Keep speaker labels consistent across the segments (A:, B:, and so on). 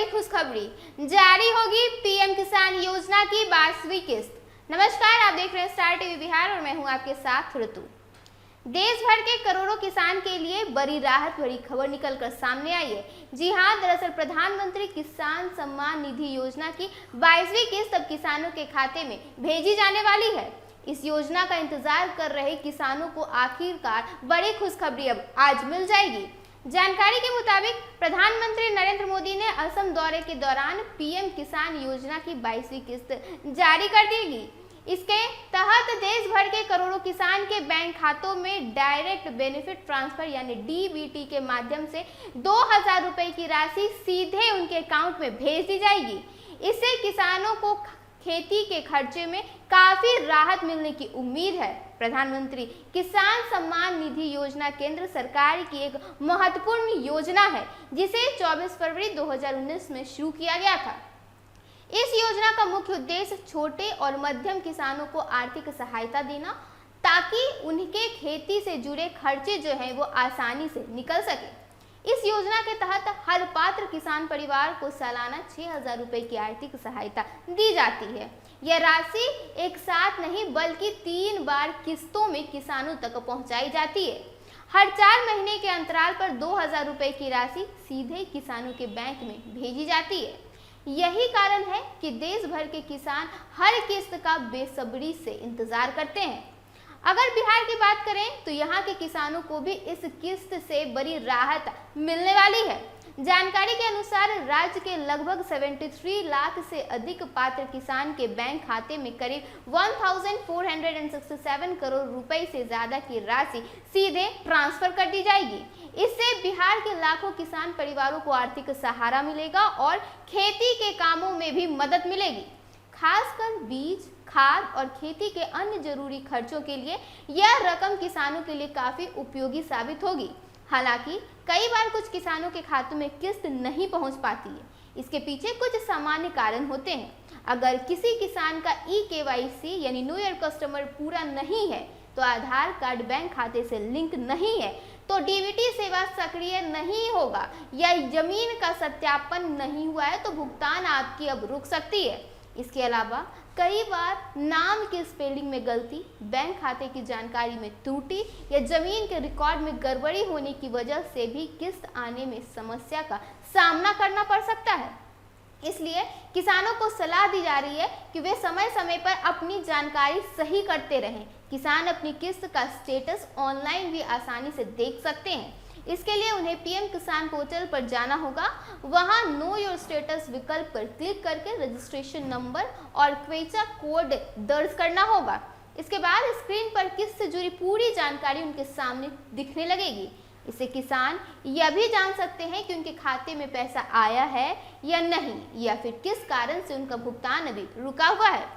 A: खुशखबरी, जारी होगी पीएम किसान योजना की 22वीं किस्त। नमस्कार, आप देख रहे हैं स्टार टीवी बिहार और मैं हूं आपके साथ ऋतु। देश भर के करोड़ों किसान के लिए बड़ी राहत भरी खबर निकलकर सामने आई है। जी हां, दरअसल प्रधानमंत्री किसान सम्मान निधि योजना की 22वीं किस्त अब किसानों के खाते में भेजी जाने वाली है। इस योजना का इंतजार कर रहे किसानों को आखिरकार बड़ी खुशखबरी अब आज मिल जाएगी। जानकारी के मुताबिक प्रधानमंत्री नरेंद्र मोदी ने असम दौरे के दौरान पीएम किसान योजना की 22वीं किस्त जारी कर देगी। इसके तहत देश भर के करोड़ों किसान के बैंक खातों में डायरेक्ट बेनिफिट ट्रांसफर यानी डीबीटी के माध्यम से 2000 रुपए की राशि सीधे उनके अकाउंट में भेज दी जाएगी। इससे किसानों को खेती के खर्चे में काफी राहत मिलने की उम्मीद है। प्रधानमंत्री किसान सम्मान निधि योजना केंद्र सरकार की एक महत्वपूर्ण योजना है, जिसे 24 फरवरी 2019 में शुरू किया गया था। इस योजना का मुख्य उद्देश्य छोटे और मध्यम किसानों को आर्थिक सहायता देना, ताकि उनके खेती से जुड़े खर्चे जो हैं वो आसानी से निकल सके। इस योजना के तहत हर पात्र किसान परिवार को सालाना 6000 रुपए की आर्थिक सहायता दी जाती है। यह राशि एक साथ नहीं बल्कि 3 बार किस्तों में किसानों तक पहुंचाई जाती है। हर 4 महीने के अंतराल पर 2000 रुपए की राशि सीधे किसानों के बैंक में भेजी जाती है। यही कारण है कि देश भर के किसान हर किस्त का बेसब्री से इंतजार करते हैं। अगर बिहार की बात करें तो यहाँ के किसानों को भी इस किस्त से बड़ी राहत मिलने वाली है। जानकारी के अनुसार राज्य के लगभग 73 लाख से अधिक पात्र किसान के बैंक खाते में करीब 1467 करोड़ रुपए से ज्यादा की राशि सीधे ट्रांसफर कर दी जाएगी। इससे बिहार के लाखों किसान परिवारों को आर्थिक सहारा मिलेगा और खेती के कामों में भी मदद मिलेगी। खासकर बीज, खाद और खेती के अन्य जरूरी खर्चों के लिए यह रकम किसानों के लिए काफी उपयोगी साबित होगी। हालांकि कई बार कुछ किसानों के खातों में किस्त नहीं पहुंच पाती है। इसके पीछे कुछ सामान्य कारण होते हैं। अगर किसी किसान का EKYC यानी न्यू ईयर कस्टमर पूरा नहीं है, तो आधार कार्ड बैंक खाते से लिंक नहीं है, तो डीबीटी सेवा सक्रिय नहीं होगा, या जमीन का सत्यापन नहीं हुआ है, तो भुगतान आपकी अब रुक सकती है। इसके अलावा कई बार नाम की स्पेलिंग में गलती, बैंक खाते की जानकारी में त्रुटि या जमीन के रिकॉर्ड में गड़बड़ी होने की वजह से भी किस्त आने में समस्या का सामना करना पड़ सकता है। इसलिए किसानों को सलाह दी जा रही है कि वे समय समय पर अपनी जानकारी सही करते रहें। किसान अपनी किस्त का स्टेटस ऑनलाइन भी आसानी से देख सकते हैं। इसके लिए उन्हें पीएम किसान पोर्टल पर जाना होगा। वहां नो योर स्टेटस विकल्प पर क्लिक करके रजिस्ट्रेशन नंबर और क्वेचा कोड दर्ज करना होगा। इसके बाद स्क्रीन पर किस्त से जुड़ी पूरी जानकारी उनके सामने दिखने लगेगी। इससे किसान यह भी जान सकते हैं कि उनके खाते में पैसा आया है या नहीं, या फिर किस कारण से उनका भुगतान अभी रुका हुआ है।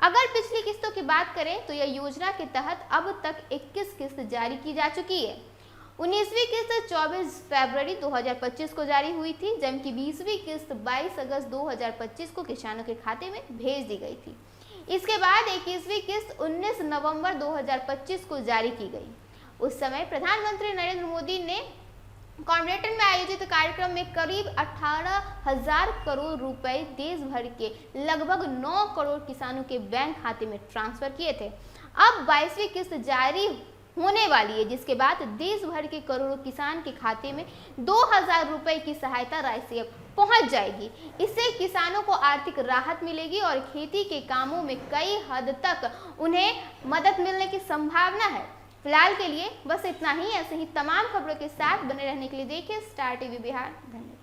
A: अगर पिछली किस्तों की बात करें तो यह योजना के तहत अब तक 21 किस्त जारी की जा चुकी है। 19वीं किस्त 24 फरवरी 2025 को जारी हुई थी, जबकि 20वीं किस्त 22 अगस्त 2025 को किसानों के खाते में भेज दी गई थी। इसके बाद 21वीं किस्त 19 नवंबर 2025 को जारी की गई। उस समय प्रधानमंत्री नरेंद्र मोदी ने कॉर्नवेटन में आयोजित कार्यक्रम में करीब 18,000 करोड़ रुपए देश भर के लगभग 9 करोड़ किसानों के बैंक खाते में ट्रांसफर किए थे। अब 22वीं किस्त जारी होने वाली है, जिसके बाद देश भर के करोड़ों किसान के खाते में 2000 रुपए की सहायता राशि पहुंच जाएगी। इससे किसानों को आर्थिक राहत मिलेगी और खेती के कामों में कई हद तक उन्हें मदद मिलने की संभावना है। फिलहाल के लिए बस इतना ही। ऐसे ही तमाम खबरों के साथ बने रहने के लिए देखिए स्टार टीवी बिहार। धन्यवाद।